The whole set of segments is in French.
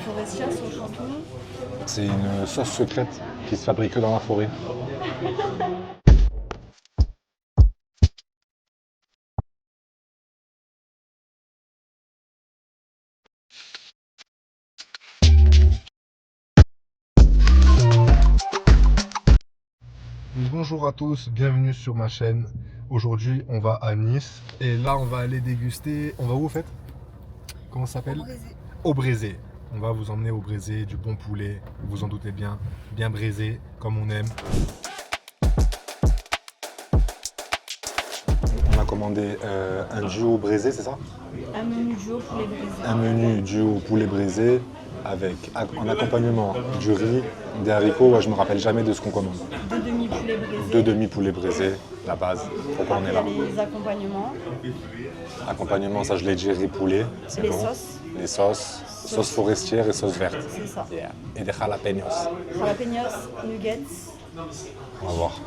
forestière sur le champignon. C'est une sauce secrète qui se fabrique que dans la forêt. Bonjour à tous, bienvenue sur ma chaîne. Aujourd'hui, on va à Nice et là, on va aller déguster. On va où au fait? Comment ça s'appelle? Au Braisé. On va vous emmener au Braisé, du bon poulet, vous vous en doutez bien, bien braisé, comme on aime. On a commandé un duo braisé, c'est ça? Un menu duo poulet braisé. Un menu duo poulet braisé avec en accompagnement du riz, des haricots. Ouais, je me rappelle jamais de ce qu'on commande. Deux demi-poulets braisés. Deux demi-poulets braisés, la base. Pourquoi on est là? Les accompagnements. Accompagnement, ça je l'ai dit, riz poulet, c'est Les bon. sauces. Les sauces, sauce forestière et sauce verte. C'est ça. Yeah. Et des jalapenos. Jalapenos, nuggets On va voir.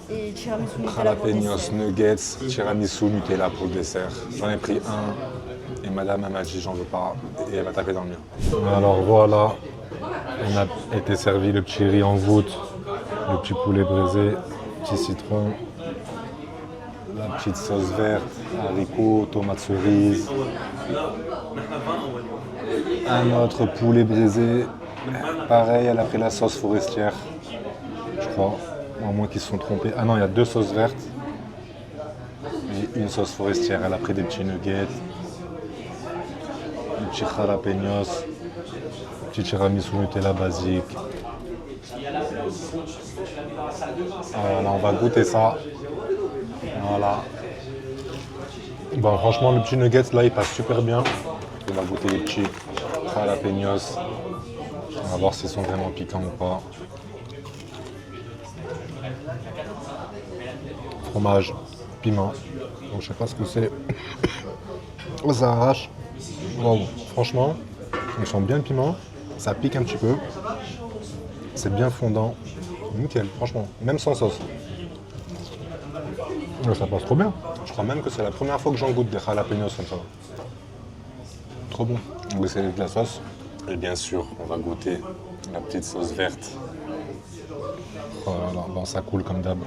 et tiramisu Nutella pour le Jalapenos, dessert. nuggets, tiramisu, Nutella pour le dessert. J'en ai pris un et madame elle m'a dit j'en veux pas et elle va taper dans le mur. Alors voilà, on a été servi le petit riz en voûte, le petit poulet braisé, petit citron, la petite sauce verte, haricots, tomates cerises, un autre poulet braisé. Pareil, elle a pris la sauce forestière, je crois, à moins qu'ils se sont trompés. Ah non, il y a deux sauces vertes et une sauce forestière. Elle a pris des petits nuggets, des petits jalapenos, petit tiramisu Nutella basique. Voilà, on va goûter ça. Voilà. Bon, franchement, le petit nuggets là, il passe super bien. On va goûter les petits jalapenos. On va voir s'ils sont vraiment piquants ou pas. Fromage, piment. Donc, je sais pas ce que c'est. Oh, ça arrache. Wow. Franchement, ils sont bien piment. Ça pique un petit peu. C'est bien fondant. Nickel, franchement. Même sans sauce. Ouais, ça passe trop bien. Je crois même que c'est la première fois que j'en goûte des jalapenos comme ça. Trop bon. On va essayer de la sauce. Et bien sûr, on va goûter la petite sauce verte. Voilà, bon, ça coule comme d'hab.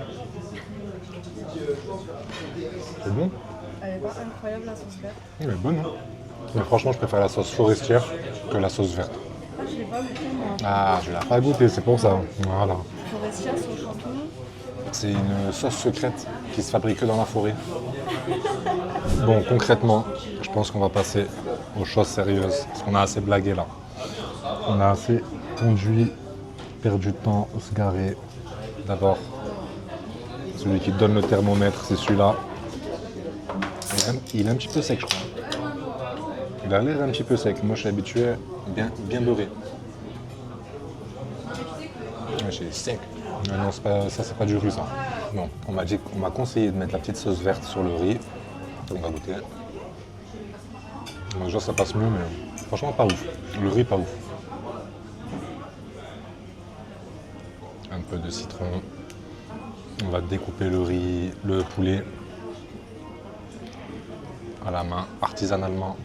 C'est bon? Elle est pas incroyable la sauce verte. Elle est bonne, hein? Mais franchement, je préfère la sauce forestière que la sauce verte. Ah, je l'ai pas goûté moi. Ah, je l'ai pas goûté, c'est pour ça. Voilà. Forestière sur le champignon. C'est une sauce secrète qui se fabrique que dans la forêt. Bon, concrètement, je pense qu'on va passer aux choses sérieuses. Parce qu'on a assez blagué là. On a assez conduit, perdu de temps, se garer. D'abord, celui qui donne le thermomètre, c'est celui-là. Il est un petit peu sec, je crois. Il a l'air un petit peu sec. Moi, je suis habitué bien beurré. Ouais, c'est sec. Non, ça, c'est pas du riz, ça. Non, on m'a conseillé de mettre la petite sauce verte sur le riz. On va goûter. Donc, déjà, ça passe mieux, mais franchement, pas ouf. Le riz, pas ouf. Un peu de citron. On va découper le riz, le poulet à la main, artisanalement.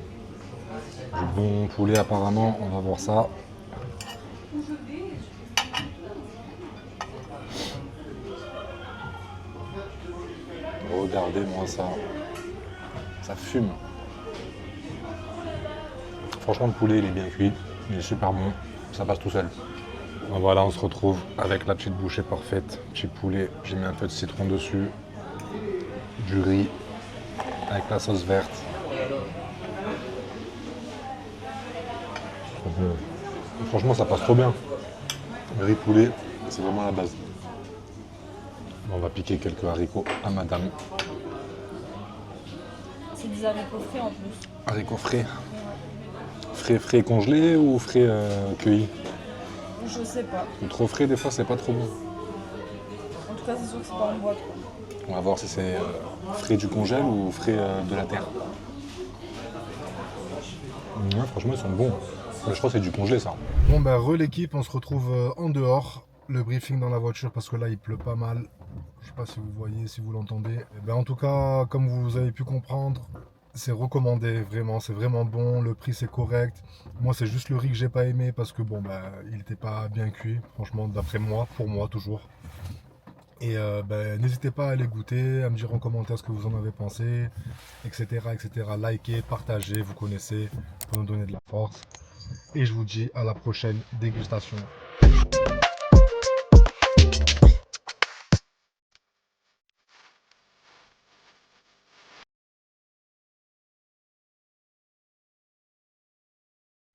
Du bon poulet, apparemment. On va voir ça. Regardez-moi ça. Ça fume. Franchement, le poulet, il est bien cuit. Il est super bon. Ça passe tout seul. Donc voilà, on se retrouve avec la petite bouchée parfaite. Petit poulet. J'ai mis un peu de citron dessus. Du riz. Avec la sauce verte. Trop bon. Franchement, ça passe trop bien. Le riz poulet, c'est vraiment la base. On va piquer quelques haricots à madame. C'est des haricots frais en plus. Haricots frais. Frais congelés ou frais cueillis? Je sais pas. Trop frais, des fois, c'est pas trop bon. En tout cas, c'est sûr que c'est pas en boîte quoi. On va voir si c'est frais du congèle ou frais de la terre. Ouais, franchement, ils sont bons. Mais je crois que c'est du congelé, ça. Bon, ben, l'équipe, on se retrouve en dehors. Le briefing dans la voiture parce que là, il pleut pas mal. Je sais pas si vous voyez, si vous l'entendez. En tout cas, comme vous avez pu comprendre, C'est recommandé, vraiment, c'est vraiment bon, le prix c'est correct. Moi c'est juste le riz que j'ai pas aimé parce que bon bah il était pas bien cuit, franchement d'après moi, pour moi toujours. Et n'hésitez pas à aller goûter, à me dire en commentaire ce que vous en avez pensé, etc. etc. Likez, partagez, vous connaissez, pour nous donner de la force. Et je vous dis à la prochaine dégustation.